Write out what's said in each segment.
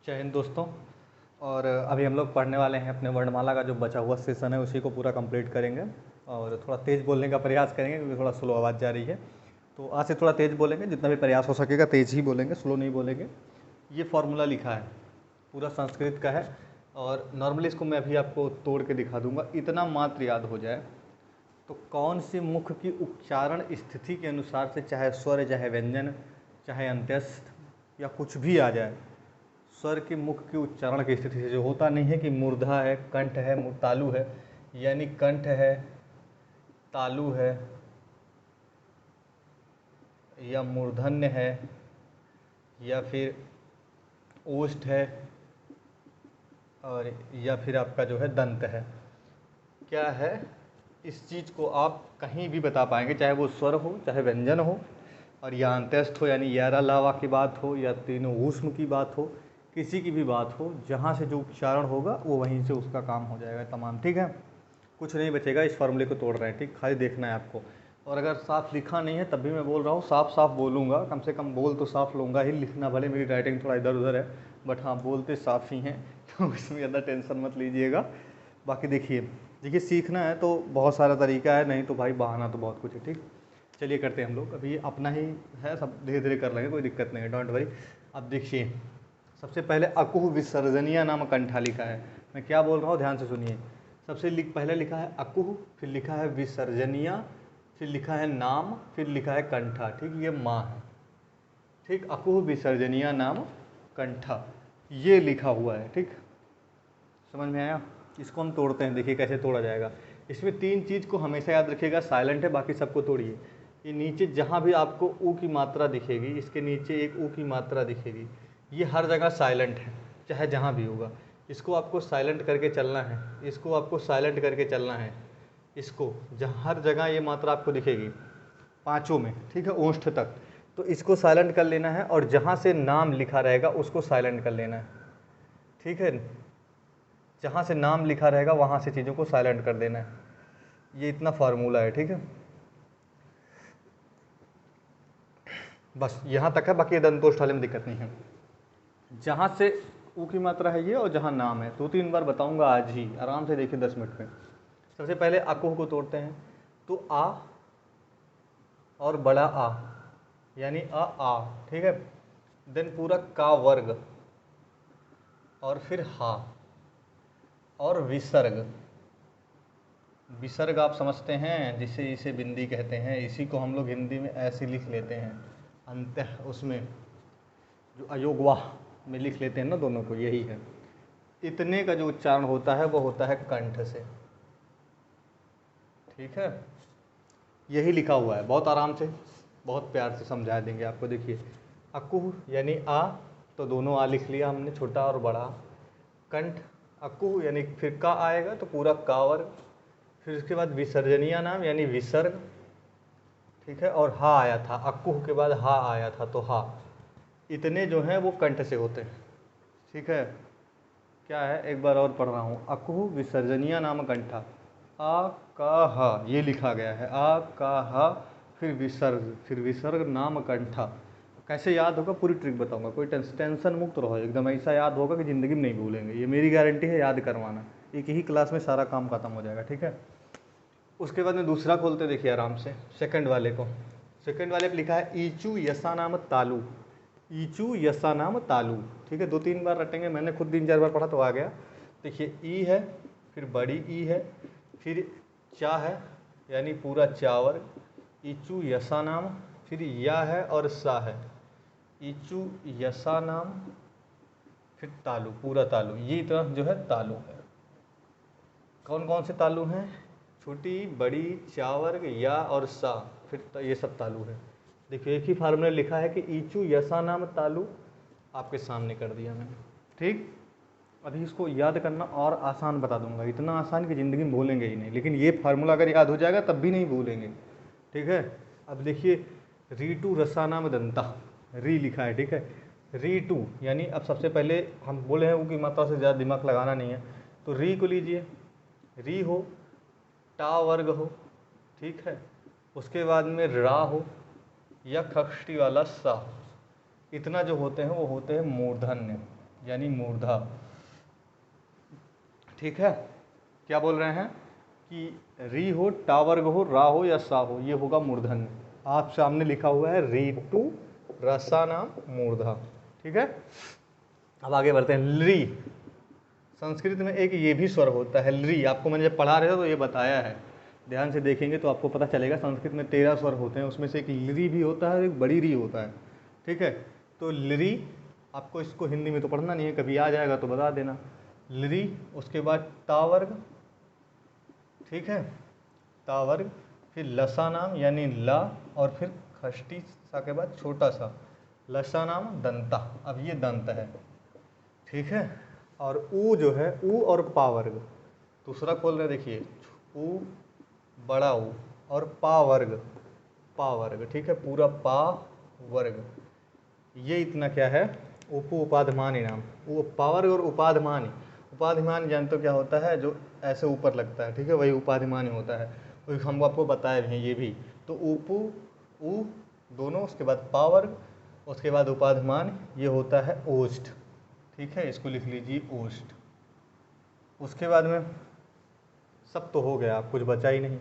जय हिंद दोस्तों। और अभी हम लोग पढ़ने वाले हैं अपने वर्णमाला का जो बचा हुआ सेशन है उसी को पूरा कंप्लीट करेंगे और थोड़ा तेज़ बोलने का प्रयास करेंगे क्योंकि थोड़ा स्लो आवाज़ जा रही है। तो आज से थोड़ा तेज़ बोलेंगे, जितना भी प्रयास हो सकेगा तेज़ ही बोलेंगे, स्लो नहीं बोलेंगे। ये फार्मूला लिखा है, पूरा संस्कृत का है और नॉर्मली इसको मैं अभी आपको तोड़ के दिखा दूंगा। इतना मात्र याद हो जाए तो कौन सी मुख की उच्चारण स्थिति के अनुसार से, चाहे स्वर, चाहे व्यंजन, चाहे अंत्यस्थ या कुछ भी आ जाए, स्वर की मुख की उच्चारण की स्थिति से, जो होता नहीं है कि मूर्धा है, कंठ है, तालु है, यानी कंठ है, तालु है या मूर्धन्य है या फिर ओष्ठ है और या फिर आपका जो है दंत है, क्या है, इस चीज़ को आप कहीं भी बता पाएंगे, चाहे वो स्वर हो, चाहे व्यंजन हो और या अंत्यस्थ हो यानी यारा लावा की बात हो या तीनों ऊष्म की बात हो, किसी की भी बात हो, जहाँ से जो उच्चारण होगा वो वहीं से उसका काम हो जाएगा तमाम। ठीक है, कुछ नहीं बचेगा। इस फॉर्मूले को तोड़ रहे हैं, ठीक, खाली देखना है आपको। और अगर साफ लिखा नहीं है तब भी मैं बोल रहा हूँ, साफ साफ बोलूँगा, कम से कम बोल तो साफ लूँगा ही। लिखना भले मेरी राइटिंग थोड़ा इधर उधर है, बट हाँ बोलते साफ ही हैं तो इसमें ज़्यादा टेंशन मत लीजिएगा। बाकी देखिए सीखना है तो बहुत सारा तरीका है, नहीं तो भाई बहाना तो बहुत कुछ है। ठीक, चलिए करते हैं हम लोग। अभी अपना ही है, सब धीरे धीरे कर लेंगे, कोई दिक्कत नहीं है, डोंट वरी। अब देखिए, सबसे पहले अकुह विसर्जनीय नाम कंठा लिखा है। मैं क्या बोल रहा हूँ ध्यान से सुनिए। पहले लिखा है अकुह, फिर लिखा है विसर्जनीय, फिर लिखा है नाम, फिर लिखा है कंठा। ठीक, ये माँ है। ठीक, अकुह विसर्जनीय नाम कंठा, ये लिखा हुआ है। ठीक, समझ में आया। इसको हम तोड़ते हैं, देखिए कैसे तोड़ा जाएगा। इसमें तीन चीज़ को हमेशा याद रखिएगा, साइलेंट है, बाकी सबको तोड़िए। ये नीचे जहाँ भी आपको ऊ की मात्रा दिखेगी, इसके नीचे एक ऊ की मात्रा दिखेगी, ये हर जगह साइलेंट है, चाहे जहाँ भी होगा। इसको आपको साइलेंट करके चलना है, इसको आपको साइलेंट करके चलना है। इसको जहाँ हर जगह ये मात्रा आपको दिखेगी पाँचों में, ठीक है, ओष्ठ तक, तो इसको साइलेंट कर लेना है। और जहाँ से नाम लिखा रहेगा उसको साइलेंट कर लेना है। ठीक है, जहाँ से नाम लिखा रहेगा वहाँ से चीज़ों को साइलेंट कर देना है। ये इतना फार्मूला है। ठीक है, बस यहाँ तक है, बाकी दंतोष्ठ वाले में दिक्कत नहीं है। जहाँ से ऊ की मात्रा है ये और जहाँ नाम है, 2-3 बार बताऊँगा आज ही, आराम से देखिए 10 मिनट में। सबसे पहले अकुह को तोड़ते हैं, तो आ और बड़ा आ यानी आ, ठीक है। देन पूरा का वर्ग और फिर हा और विसर्ग। विसर्ग आप समझते हैं, जिसे इसे बिंदी कहते हैं, इसी को हम लोग हिंदी में ऐसे लिख लेते हैं, अंत उसमें जो अयोगवाह में लिख लेते हैं ना दोनों को, यही है। इतने का जो उच्चारण होता है वो होता है कंठ से। ठीक है, यही लिखा हुआ है, बहुत आराम से, बहुत प्यार से समझा देंगे आपको। देखिए, अकुह यानी आ, तो दोनों आ लिख लिया हमने, छोटा और बड़ा। कंठ, अकुह यानी फिर का आएगा तो पूरा का वर्ग, फिर उसके बाद विसर्जनीय नाम यानी विसर्ग, ठीक है, और हा आया था, अकुह के बाद हा आया था तो हा। इतने जो हैं वो कंठ से होते हैं। ठीक है, क्या है, एक बार और पढ़ रहा हूँ, अकुह विसर्जनीय नाम कंठा, आ का हा, ये लिखा गया है, आ का हा, फिर विसर्ग नाम कंठा। कैसे याद होगा पूरी ट्रिक बताऊंगा, कोई टेंशन मुक्त रहो एकदम, ऐसा याद होगा कि ज़िंदगी में नहीं भूलेंगे, ये मेरी गारंटी है। याद करवाना, एक ही क्लास में सारा काम खत्म हो जाएगा। ठीक है, उसके बाद में दूसरा खोलते, देखिए आराम से, सेकंड वाले को। सेकंड वाले पे लिखा है ईचू यसा नाम तालु, ईचू यसा नाम तालु। ठीक है, 2-3 बार रटेंगे, मैंने खुद 3-4 बार पढ़ा तो आ गया। देखिए, ई है, फिर बड़ी ई है, फिर चा है यानी पूरा चावर, ईचू यसा नाम, फिर या है और सा है, ईचू यसा नाम, फिर तालु, पूरा तालु। ये इतना जो है तालु है। कौन कौन से तालु हैं, छोटी, बड़ी, चावर्ग, या और सा, फिर ये सब तालु है। देखिए, एक ही फार्मूला लिखा है कि ईचू यसा नाम तालु, आपके सामने कर दिया मैंने। ठीक, अभी इसको याद करना और आसान बता दूंगा, इतना आसान कि ज़िंदगी में भूलेंगे ही नहीं, लेकिन ये फार्मूला अगर याद हो जाएगा तब भी नहीं भूलेंगे। ठीक है, अब देखिए, रीटू रसानाम दंता, री लिखा है। ठीक है, रीटू यानी, अब सबसे पहले हम बोले हैं वो की मात्रा से ज़्यादा दिमाग लगाना नहीं है, तो री को लीजिए, री हो, टा वर्ग हो, ठीक है, उसके बाद में रा हो या खष्टी वाला सा हो। इतना जो होते हैं वो होते हैं मूर्धन्य। यानी मूर्धा। ठीक है, क्या बोल रहे हैं कि री हो, टा वर्ग हो, रा हो या सा हो, ये होगा मूर्धन्य। आप सामने लिखा हुआ है रीटू रसानाम मूर्धा। ठीक है, अब आगे बढ़ते हैं। ली, संस्कृत में एक ये भी स्वर होता है ली। आपको मैंने जब पढ़ा रहे थे तो ये बताया है, ध्यान से देखेंगे तो आपको पता चलेगा। संस्कृत में 13 स्वर होते हैं, उसमें से एक ली भी होता है और एक बड़ी री होता है। ठीक है, तो ली, आपको इसको हिंदी में तो पढ़ना नहीं है, कभी आ जाएगा तो बता देना। ली, उसके बाद टा वर्ग, ठीक है, ता वर्ग, फिर लसा नाम यानी ला, और फिर खष्टी सा के बाद छोटा सा लसा नाम दंता। अब ये दंत है। ठीक है, और ऊ जो है, ऊ और पा वर्ग, दूसरा खोल रहे देखिए, ऊ बड़ा ऊ और पा वर्ग, पा वर्ग। ठीक है, पूरा पा वर्ग, ये इतना क्या है, उपु उपाधिमानी नाम। वो पा वर्ग और उपाधिमानी, उपाधिमानी जानते हो क्या होता है, जो ऐसे ऊपर लगता है। ठीक है, वही उपाधिमानी होता है, वही हम आपको बताए भी हैं ये भी। तो उपु ऊ दोनों, उसके बाद पा वर्ग, उसके बाद उपाधिमान, ये होता है ओष्ठ। ठीक है, इसको लिख लीजिए ओष्ठ। उसके बाद में सब तो हो गया, आप कुछ बचा ही नहीं।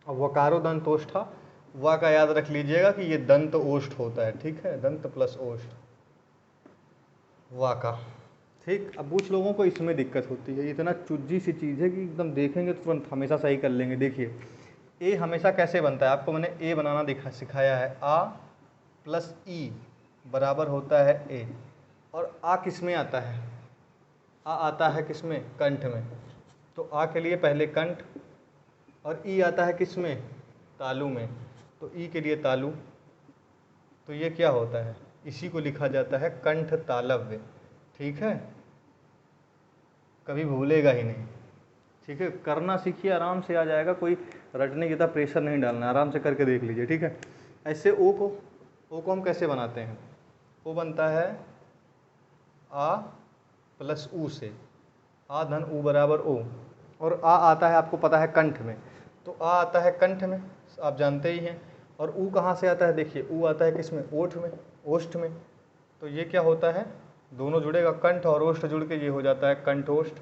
अब वकारो दंत ओष्ठा, वा का याद रख लीजिएगा कि ये दंत ओष्ठ होता है। ठीक है, दंत प्लस ओष्ठ, वा का। ठीक, अब कुछ लोगों को इसमें दिक्कत होती है, इतना चुज्जी सी चीज़ है कि एकदम देखेंगे तो तुरंत हमेशा सही कर लेंगे। देखिए, ए हमेशा कैसे बनता है, आपको मैंने ए बनाना सिखाया है। आ प्लस ई बराबर होता है ए, और आ किस में आता है, आ आता है किस में, कंठ में। तो आ के लिए पहले कंठ, और ई आता है किस में, तालु में, तो ई के लिए तालु। तो ये क्या होता है, इसी को लिखा जाता है कंठ तालव्य। ठीक है, कभी भूलेगा ही नहीं। ठीक है, करना सीखिए, आराम से आ जाएगा, कोई रटने की तरह प्रेशर नहीं डालना, आराम से करके देख लीजिए। ठीक है, ऐसे ओ को हम कैसे बनाते हैं, ओ बनता है आ प्लस ऊ से, आ धन ऊ बराबर ओ, और आ आता है आपको पता है कंठ में, तो आ आता है कंठ में, आप जानते ही हैं। और ऊ कहाँ से आता है, देखिए ऊ आता है किस में, ओठ में, ओष्ठ में। तो ये क्या होता है, दोनों जुड़ेगा, कंठ और ओष्ठ जुड़ के ये हो जाता है कंठोष्ठ।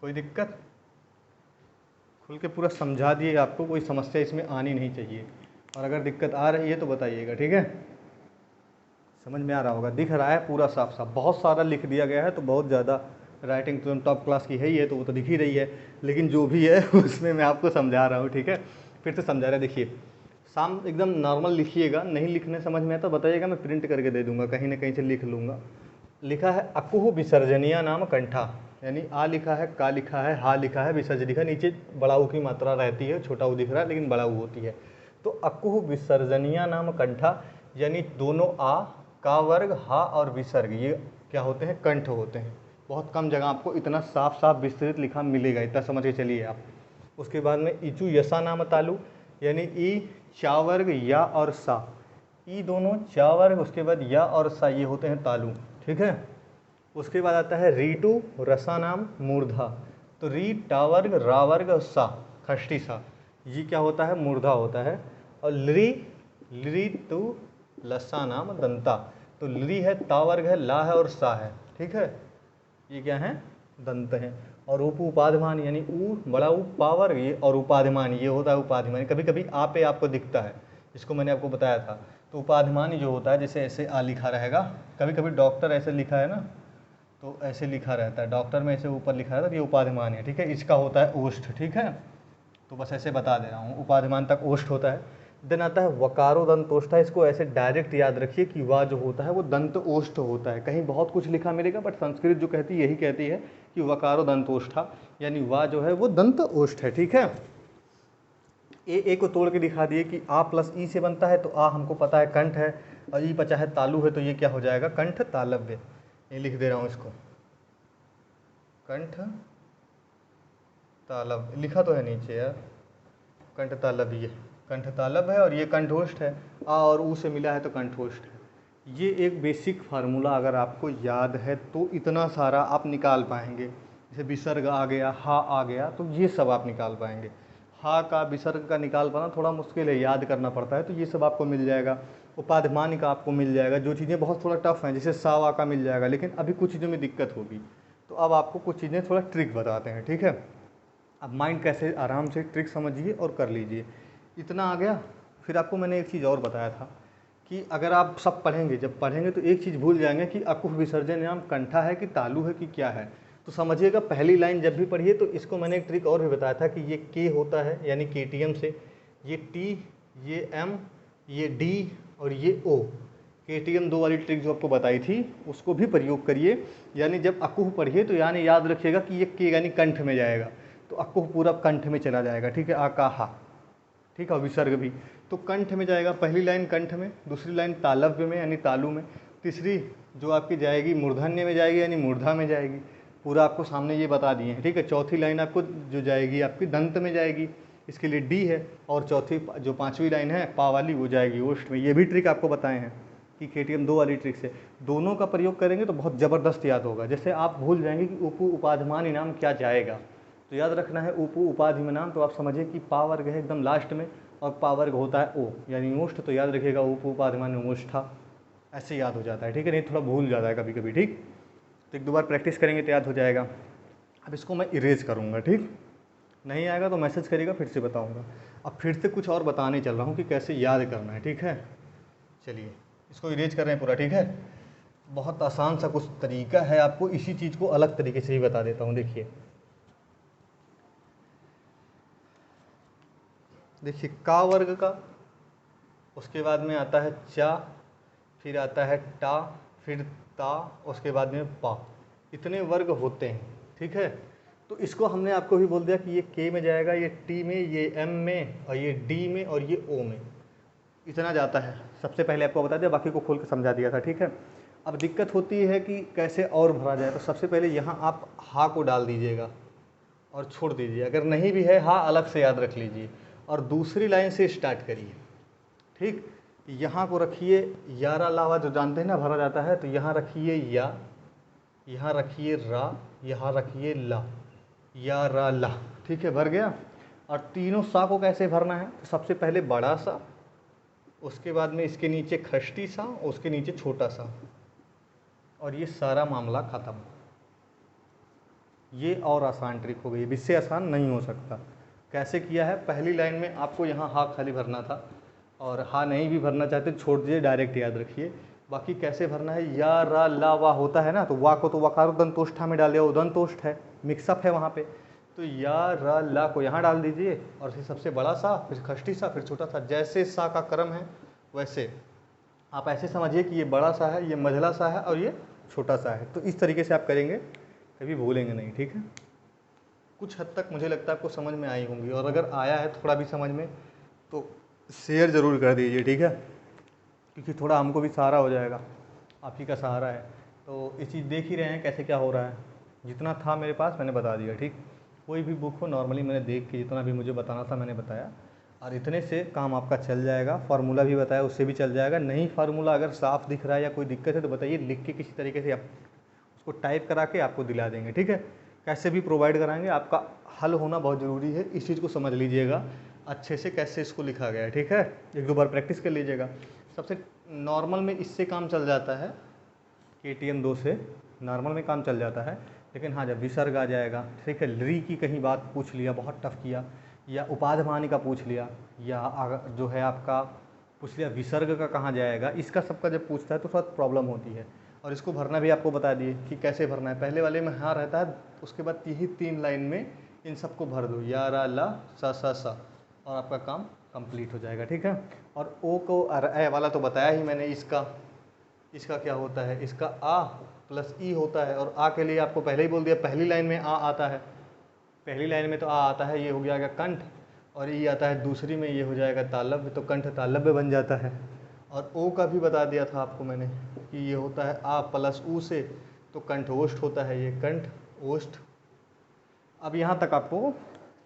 कोई दिक्कत, खुल के पूरा समझा दिए, आपको कोई समस्या इसमें आनी नहीं चाहिए, और अगर दिक्कत आ रही है तो बताइएगा। ठीक है, समझ में आ रहा होगा, दिख रहा है पूरा साफ साफ। बहुत सारा लिख दिया गया है तो बहुत ज़्यादा राइटिंग तो टॉप क्लास की है ही है, तो वो तो दिख ही रही है, लेकिन जो भी है उसमें मैं आपको समझा रहा हूँ। ठीक है, फिर से समझा रहा है। देखिए, शाम एकदम नॉर्मल लिखिएगा, नहीं लिखने समझ में आता बताइएगा, मैं प्रिंट करके दे दूंगा, कहीं ना कहीं से लिख लूँगा। लिखा है अकुह विसर्जनिया नाम कंठा, यानी आ लिखा है, का लिखा है, हा लिखा है, विसर्ज लिखा है, नीचे बड़ा ऊ की मात्रा रहती है, छोटा ऊ दिख रहा है लेकिन बड़ा ऊ होती है। तो अकुह विसर्जनिया नाम कंठा, यानी दोनों आ, का वर्ग, हा और विसर्ग, ये क्या होते हैं, कंठ होते हैं। बहुत कम जगह आपको इतना साफ साफ विस्तृत लिखा मिलेगा, इतना समझ के चलिए आप। उसके बाद में इचु यसा नाम तालु, यानी ई चा वर्ग या और सा, ई दोनों चा वर्ग, उसके बाद या और सा, ये होते हैं तालु। ठीक है, उसके बाद आता है रीटू रसा नाम मूर्धा, तो री टा वर्ग, रा वर्ग और सा खष्टी सा, ये क्या होता है, मूर्धा होता है। और लरी टू लसा नाम दंता, तो लरी है, ता वर्ग है, ला है और सा है। ठीक है, ये क्या है, दंत हैं। और उप उपाधिमान, यानी ऊ बड़ा ऊ पा वर्ग, ये और उपाधिमान, ये होता है उपाधिमान। कभी कभी आ पे आपको दिखता है, इसको मैंने आपको बताया था। तो उपाधिमान जो होता है, जैसे ऐसे आ लिखा रहेगा, कभी कभी डॉक्टर ऐसे लिखा है ना, तो ऐसे लिखा रहता है, डॉक्टर में ऐसे ऊपर लिखा रहता है, ये उपाधिमान है। ठीक है, इसका होता है ओष्ठ। ठीक है, तो बस ऐसे बता दे रहा हूँ, उपाधिमान तक ओष्ठ होता है। देन आता है वकारो दंत ओष्ठा, इसको ऐसे डायरेक्ट याद रखिए कि वा जो होता है वो दंत ओष्ठ होता है। कहीं बहुत कुछ लिखा मिलेगा, बट संस्कृत जो कहती है यही कहती है कि वकारो दंत ओष्ठा, यानी वा जो है वो दंत ओष्ठ है। ठीक है, ए को तोड़ के दिखा दिए कि आ प्लस ई से बनता है, तो आ हमको पता है कंठ है, और ई बचा है तालु है, तो ये क्या हो जाएगा, कंठ तालव्य। ये लिख दे रहा हूँ इसको, कंठ तालव, लिखा तो है नीचे यार, कंठ तालव, ये कंठ तालव है और ये कंठोष्ठ है, आ और ऊ से मिला है तो कंठोष्ठ है। ये एक बेसिक फार्मूला अगर आपको याद है तो इतना सारा आप निकाल पाएंगे। जैसे विसर्ग आ गया, हा आ गया, तो ये सब आप निकाल पाएंगे। हा का विसर्ग का निकाल पाना थोड़ा मुश्किल है, याद करना पड़ता है, तो ये सब आपको मिल जाएगा। उपाधिमानी का आपको मिल जाएगा, जो चीज़ें बहुत थोड़ा टफ हैं जैसे सा वा का मिल जाएगा, लेकिन अभी कुछ चीज़ों में दिक्कत होगी। तो अब आपको कुछ चीज़ें थोड़ा ट्रिक बताते हैं, ठीक है। अब माइंड कैसे आराम से ट्रिक समझिए और कर लीजिए। इतना आ गया। फिर आपको मैंने एक चीज़ और बताया था कि अगर आप सब पढ़ेंगे, जब पढ़ेंगे तो एक चीज़ भूल जाएंगे कि अकुह विसर्जन नाम कंठा है कि तालु है कि क्या है। तो समझिएगा, पहली लाइन जब भी पढ़िए तो इसको मैंने एक ट्रिक और भी बताया था कि ये के होता है यानी केटीएम से, ये टी, ये एम, ये डी और ये ओ। केटीएम 2 वाली ट्रिक जो आपको बताई थी उसको भी प्रयोग करिए। यानी जब अकुह पढ़िए तो यानी याद रखिएगा कि ये के यानी कंठ में जाएगा, तो अकुह पूरा कंठ में चला जाएगा, ठीक है। आ का हा, ठीक है। विसर्ग भी तो कंठ में जाएगा, पहली लाइन कंठ में, दूसरी लाइन तालव्य में यानी तालु में, तीसरी जो आपकी जाएगी मूर्धन्य में जाएगी यानी मूर्धा में जाएगी। पूरा आपको सामने ये बता दिए हैं, ठीक है। चौथी लाइन आपको जो जाएगी आपकी दंत में जाएगी, इसके लिए डी है। और चौथी जो पांचवी लाइन है पा वाली वो जाएगी ओष्ठ में। ये भी ट्रिक आपको बताए हैं कि केटीएम 2 वाली ट्रिक से दोनों का प्रयोग करेंगे तो बहुत ज़बरदस्त याद होगा। जैसे आप भूल जाएंगे कि उपु उपाधिमान इनाम क्या जाएगा, तो याद रखना है उपु उपाधि में नाम, तो आप समझिए कि पा वर्ग है एकदम लास्ट में और पा वर्ग होता है ओ यानी ओष्ठ, तो याद रखिएगा उपु उपाधिमान ओष्ठा, ऐसे याद हो जाता है, ठीक है। नहीं थोड़ा भूल जाता है कभी कभी, ठीक। तो 1-2 बार प्रैक्टिस करेंगे तो याद हो जाएगा। अब इसको मैं इरेज करूँगा, ठीक। नहीं आएगा तो मैसेज करिएगा, फिर से बताऊँगा। अब फिर से कुछ और बताने चल रहा हूँ कि कैसे याद करना है, ठीक है। चलिए इसको इरेज कर रहे हैं पूरा, ठीक है। बहुत आसान सा कुछ तरीका है, आपको इसी चीज़ को अलग तरीके से ही बता देता हूँ। देखिए देखिए का वर्ग का, उसके बाद में आता है चा, फिर आता है टा, फिर ता, उसके बाद में पा। इतने वर्ग होते हैं, ठीक है। तो इसको हमने आपको भी बोल दिया कि ये के में जाएगा, ये टी में, ये एम में और ये डी में और ये ओ में, इतना जाता है। सबसे पहले आपको बता दिया, बाकी को खोल के समझा दिया था, ठीक है। अब दिक्कत होती है कि कैसे और भरा जाए, तो सबसे पहले यहाँ आप हा को डाल दीजिएगा और छोड़ दीजिए। अगर नहीं भी है हा, अलग से याद रख लीजिए और दूसरी लाइन से स्टार्ट करिए, ठीक। यहाँ को रखिए यारा लावा, जो जानते हैं ना भरा जाता है, तो यहाँ रखिए या, यहाँ रखिए रा, यहाँ रखिए ला, या रा ला, ठीक है, भर गया। और तीनों सा को कैसे भरना है, तो सबसे पहले बड़ा सा, उसके बाद में इसके नीचे खष्टी सा, उसके नीचे छोटा सा, और ये सारा मामला ख़त्म। ये और आसान ट्रिक हो गई, इससे आसान नहीं हो सकता। कैसे किया है, पहली लाइन में आपको यहाँ हा खाली भरना था, और हा नहीं भी भरना चाहते छोड़ दीजिए, डायरेक्ट याद रखिए। बाकी कैसे भरना है, या रा ला वा होता है ना, तो वा को तो वकार दंतोष्ठा में डालिए, वो दंतोष्ठ है, मिक्सअप है वहाँ पे। तो या रा ला को यहाँ डाल दीजिए और फिर सबसे बड़ा सा, फिर खष्टी सा, फिर छोटा सा। जैसे सा का क्रम है वैसे आप ऐसे समझिए कि ये बड़ा सा है, ये मझला सा है और ये छोटा सा है। तो इस तरीके से आप करेंगे, कभी भूलेंगे नहीं, ठीक है। कुछ हद तक मुझे लगता है आपको समझ में आई होंगी, और अगर आया है थोड़ा भी समझ में तो शेयर ज़रूर कर दीजिए, ठीक है, क्योंकि थोड़ा हमको भी सहारा हो जाएगा, आप ही का सहारा है। तो इस चीज़ देख ही रहे हैं कैसे क्या हो रहा है। जितना था मेरे पास मैंने बता दिया, ठीक। कोई भी बुक हो नॉर्मली मैंने देख के जितना भी मुझे बताना था मैंने बताया, और इतने से काम आपका चल जाएगा। फार्मूला भी बताया, उससे भी चल जाएगा। नहीं फार्मूला अगर साफ दिख रहा है या कोई दिक्कत है तो बताइए, लिख के किसी तरीके से आप उसको टाइप करा के आपको दिला देंगे, ठीक है। कैसे भी प्रोवाइड कराएंगे, आपका हल होना बहुत ज़रूरी है। इस चीज़ को समझ लीजिएगा अच्छे से कैसे इसको लिखा गया है, ठीक है। 1-2 बार प्रैक्टिस कर लीजिएगा। सबसे नॉर्मल में इससे काम चल जाता है, केटीएम 2 से नॉर्मल में काम चल जाता है। लेकिन हाँ, जब विसर्ग आ जाएगा, ठीक है, री की कहीं बात पूछ लिया, बहुत टफ किया, या उपाधिमानी का पूछ लिया, या जो है आपका पूछ लिया विसर्ग का कहाँ जाएगा, इसका सबका जब पूछता है तो थोड़ा प्रॉब्लम होती है। और इसको भरना भी आपको बता दिए कि कैसे भरना है। पहले वाले में हाँ रहता है, उसके बाद यही 3 लाइन में इन सबको भर दो, या रा ला सा सा सा, और आपका काम कंप्लीट हो जाएगा, ठीक है। और ओ को ए वाला तो बताया ही मैंने, इसका क्या होता है, इसका आ प्लस ई होता है। और आ के लिए आपको पहले ही बोल दिया, पहली लाइन में आ आता है, पहली लाइन में तो आ आता है, ये हो गया कंठ, और ई आता है दूसरी में, ये हो जाएगा तालव्य, तो कंठ तालव्य बन जाता है। और ओ का भी बता दिया था आपको मैंने कि ये होता है आ प्लस ऊ से, तो कंठ ओष्ठ होता है, ये कंठ ओष्ठ। अब यहाँ तक आपको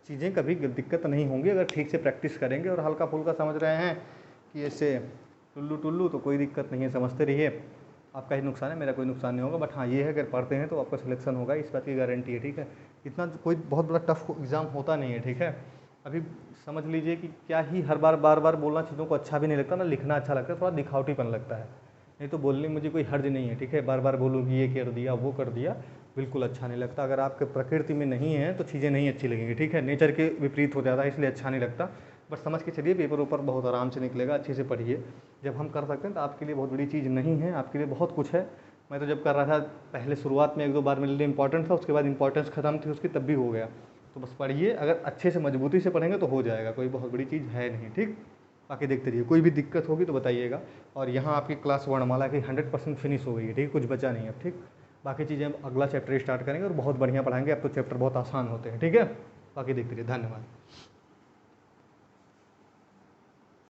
चीज़ें कभी दिक्कत नहीं होंगी अगर ठीक से प्रैक्टिस करेंगे और हल्का फुल्का समझ रहे हैं कि ऐसे टुल्लू टुल्लू, तो कोई दिक्कत नहीं है, समझते रहिए। आपका ही नुकसान है, मेरा कोई नुकसान नहीं होगा। बट हाँ ये है, अगर पढ़ते हैं तो आपका सिलेक्शन होगा, इस बात की गारंटी है, ठीक है। इतना कोई बहुत बड़ा टफ एग्ज़ाम होता नहीं है, ठीक है। अभी समझ लीजिए कि क्या ही हर बार बार बार बोलना चीज़ों को अच्छा भी नहीं लगता ना, लिखना अच्छा लगता है, थोड़ा दिखावटीपन लगता है। नहीं तो बोलने में मुझे कोई हर्ज नहीं है, ठीक है। बार बार बोलूँ कि ये कर दिया वो कर दिया, बिल्कुल अच्छा नहीं लगता। अगर आपके प्रकृति में नहीं है तो चीज़ें नहीं अच्छी लगेंगी, ठीक है। नेचर के विपरीत हो जाता है, इसलिए अच्छा नहीं लगता। बस समझ के चलिए, पेपर ऊपर बहुत आराम से निकलेगा, अच्छे से पढ़िए। जब हम कर सकते हैं तो आपके लिए बहुत बड़ी चीज़ नहीं है, आपके लिए बहुत कुछ है। मैं तो जब कर रहा था पहले शुरुआत में 1-2 बार मेरे लिए इंपॉर्टेंट था, उसके बाद इंपॉर्टेंस ख़त्म थी उसकी, तब भी हो गया। तो बस पढ़िए, अगर अच्छे से मजबूती से पढ़ेंगे तो हो जाएगा, कोई बहुत बड़ी चीज़ है नहीं, ठीक। बाकी देखते रहिए, कोई भी दिक्कत होगी तो बताइएगा। और यहाँ आपकी क्लास वर्णमाला की 100% फिनिश हो गई है, ठीक, कुछ बचा नहीं है अब, ठीक। बाकी चीज़ें हम अगला चैप्टर स्टार्ट करेंगे और बहुत बढ़िया पढ़ाएंगे, अब तो चैप्टर बहुत आसान होते हैं, ठीक है। बाकी देखते रहिए, धन्यवाद।